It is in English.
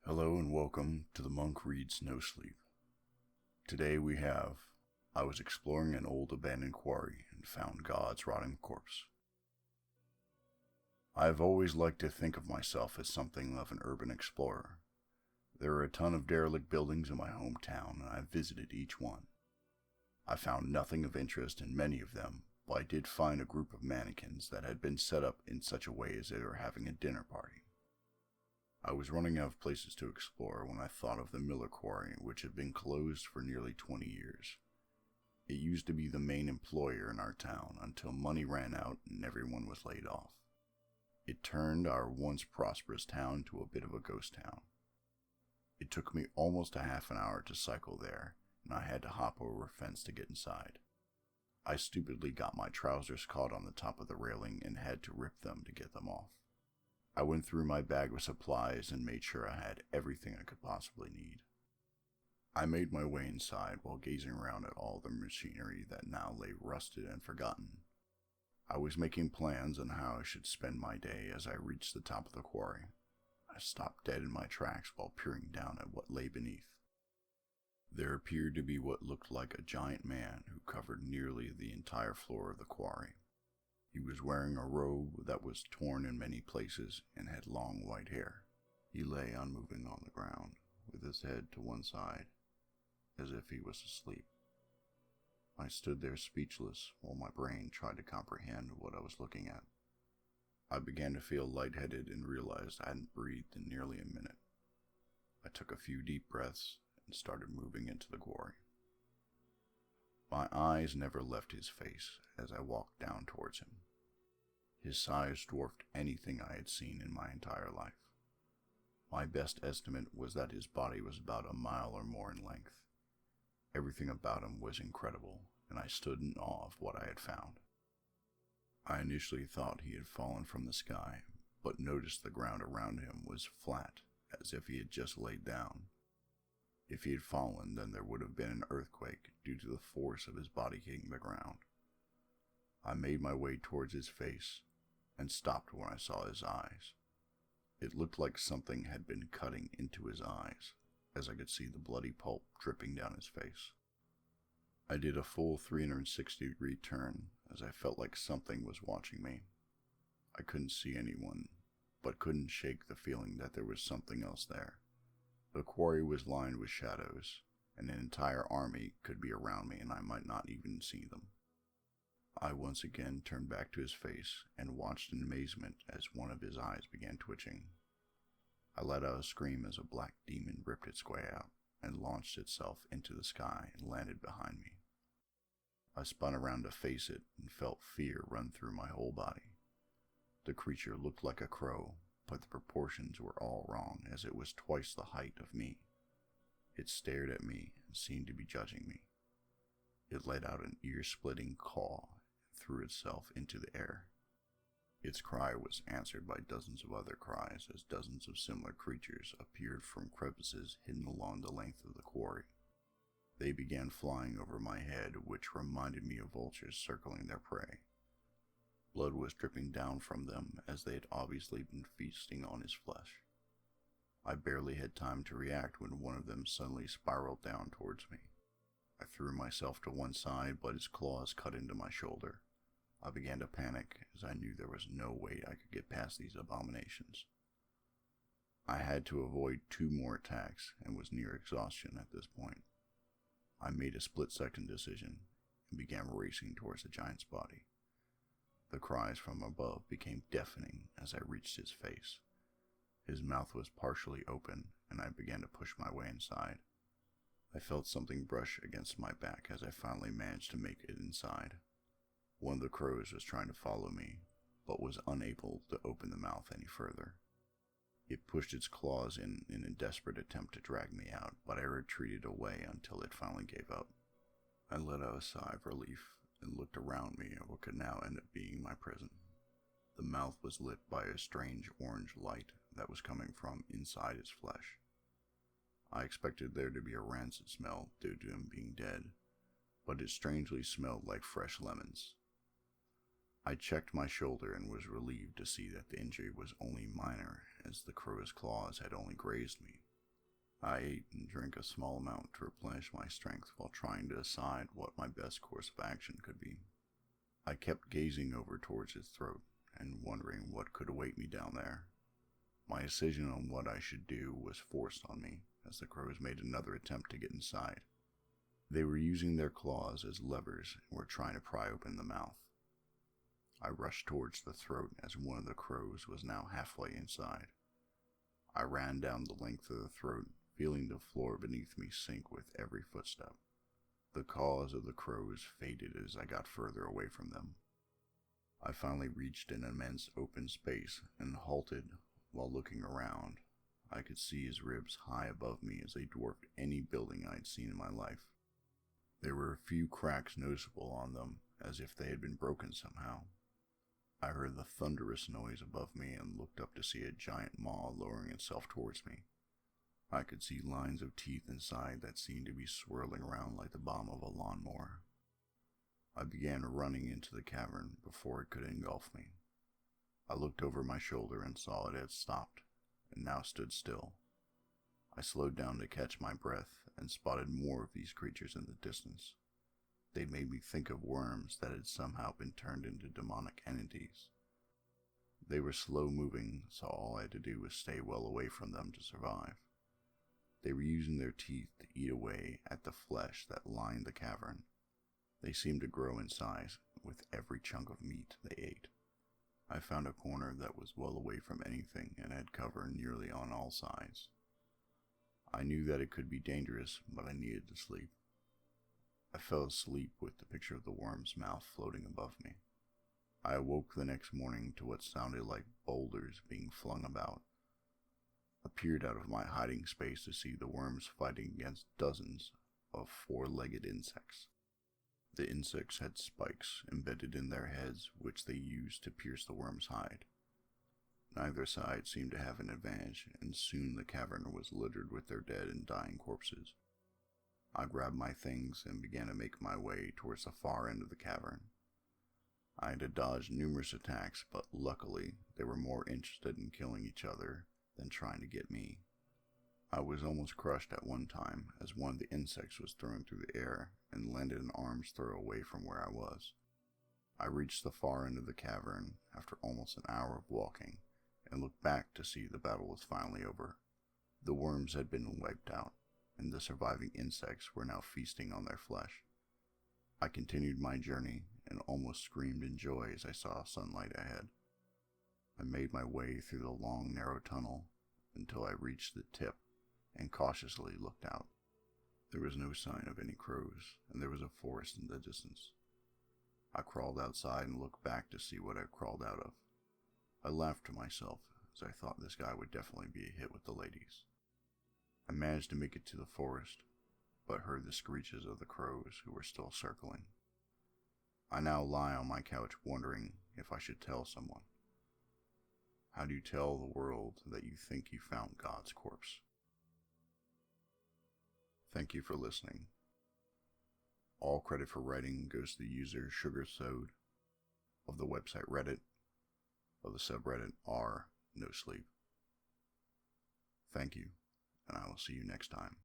Hello and welcome to The Monk Reads No Sleep. Today we have, I was exploring an old abandoned quarry and found God's rotting corpse. I have always liked to think of myself as something of an urban explorer. There are a ton of derelict buildings in my hometown and I've visited each one. I found nothing of interest in many of them, but I did find a group of mannequins that had been set up in such a way as they were having a dinner party. I was running out of places to explore when I thought of the Miller Quarry, which had been closed for nearly 20 years. It used to be the main employer in our town until money ran out and everyone was laid off. It turned our once prosperous town to a bit of a ghost town. It took me almost a half an hour to cycle there, and I had to hop over a fence to get inside. I stupidly got my trousers caught on the top of the railing and had to rip them to get them off. I went through my bag of supplies and made sure I had everything I could possibly need. I made my way inside while gazing around at all the machinery that now lay rusted and forgotten. I was making plans on how I should spend my day as I reached the top of the quarry. I stopped dead in my tracks while peering down at what lay beneath. There appeared to be what looked like a giant man who covered nearly the entire floor of the quarry. He was wearing a robe that was torn in many places and had long white hair. He lay unmoving on the ground, with his head to one side, as if he was asleep. I stood there speechless while my brain tried to comprehend what I was looking at. I began to feel lightheaded and realized I hadn't breathed in nearly a minute. I took a few deep breaths and started moving into the quarry. My eyes never left his face as I walked down towards him. His size dwarfed anything I had seen in my entire life. My best estimate was that his body was about a mile or more in length. Everything about him was incredible, and I stood in awe of what I had found. I initially thought he had fallen from the sky, but noticed the ground around him was flat, as if he had just laid down. If he had fallen, then there would have been an earthquake due to the force of his body hitting the ground. I made my way towards his face and stopped when I saw his eyes. It looked like something had been cutting into his eyes, as I could see the bloody pulp dripping down his face. I did a full 360-degree turn as I felt like something was watching me. I couldn't see anyone, but couldn't shake the feeling that there was something else there. The quarry was lined with shadows, and an entire army could be around me and I might not even see them. I once again turned back to his face and watched in amazement as one of his eyes began twitching. I let out a scream as a black demon ripped its way out and launched itself into the sky and landed behind me. I spun around to face it and felt fear run through my whole body. The creature looked like a crow, but the proportions were all wrong as it was twice the height of me. It stared at me and seemed to be judging me. It let out an ear-splitting caw and threw itself into the air. Its cry was answered by dozens of other cries as dozens of similar creatures appeared from crevices hidden along the length of the quarry. They began flying over my head, which reminded me of vultures circling their prey. Blood was dripping down from them as they had obviously been feasting on his flesh. I barely had time to react when one of them suddenly spiraled down towards me. I threw myself to one side, but his claws cut into my shoulder. I began to panic as I knew there was no way I could get past these abominations. I had to avoid 2 more attacks and was near exhaustion at this point. I made a split-second decision and began racing towards the giant's body. The cries from above became deafening as I reached his face. His mouth was partially open, and I began to push my way inside. I felt something brush against my back as I finally managed to make it inside. One of the crows was trying to follow me, but was unable to open the mouth any further. It pushed its claws in a desperate attempt to drag me out, but I retreated away until it finally gave up. I let out a sigh of relief and looked around me at what could now end up being my prison. The mouth was lit by a strange orange light that was coming from inside his flesh. I expected there to be a rancid smell due to him being dead, but it strangely smelled like fresh lemons. I checked my shoulder and was relieved to see that the injury was only minor, as the crow's claws had only grazed me. I ate and drank a small amount to replenish my strength while trying to decide what my best course of action could be. I kept gazing over towards his throat and wondering what could await me down there. My decision on what I should do was forced on me as the crows made another attempt to get inside. They were using their claws as levers and were trying to pry open the mouth. I rushed towards the throat as one of the crows was now halfway inside. I ran down the length of the throat, feeling the floor beneath me sink with every footstep. The caws of the crows faded as I got further away from them. I finally reached an immense open space and halted while looking around. I could see his ribs high above me as they dwarfed any building I'd seen in my life. There were a few cracks noticeable on them, as if they had been broken somehow. I heard the thunderous noise above me and looked up to see a giant maw lowering itself towards me. I could see lines of teeth inside that seemed to be swirling around like the bottom of a lawnmower. I began running into the cavern before it could engulf me. I looked over my shoulder and saw it had stopped, and now stood still. I slowed down to catch my breath and spotted more of these creatures in the distance. They made me think of worms that had somehow been turned into demonic entities. They were slow moving, so all I had to do was stay well away from them to survive. They were using their teeth to eat away at the flesh that lined the cavern. They seemed to grow in size with every chunk of meat they ate. I found a corner that was well away from anything and had cover nearly on all sides. I knew that it could be dangerous, but I needed to sleep. I fell asleep with the picture of the worm's mouth floating above me. I awoke the next morning to what sounded like boulders being flung about. I peered out of my hiding space to see the worms fighting against dozens of four-legged insects. The insects had spikes embedded in their heads, which they used to pierce the worm's hide. Neither side seemed to have an advantage, and soon the cavern was littered with their dead and dying corpses. I grabbed my things and began to make my way towards the far end of the cavern. I had to dodge numerous attacks, but luckily they were more interested in killing each other than trying to get me. I was almost crushed at one time as one of the insects was thrown through the air and landed an arm's throw away from where I was. I reached the far end of the cavern after almost an hour of walking and looked back to see the battle was finally over. The worms had been wiped out, and the surviving insects were now feasting on their flesh. I continued my journey and almost screamed in joy as I saw sunlight ahead. I made my way through the long, narrow tunnel until I reached the tip and cautiously looked out. There was no sign of any crows, and there was a forest in the distance. I crawled outside and looked back to see what I crawled out of. I laughed to myself as I thought this guy would definitely be a hit with the ladies. I managed to make it to the forest, but heard the screeches of the crows who were still circling. I now lie on my couch wondering if I should tell someone. How do you tell the world that you think you found God's corpse? Thank you for listening. All credit for writing goes to the user sugar-soad of the website Reddit, of the subreddit r no sleep. Thank you, and I will see you next time.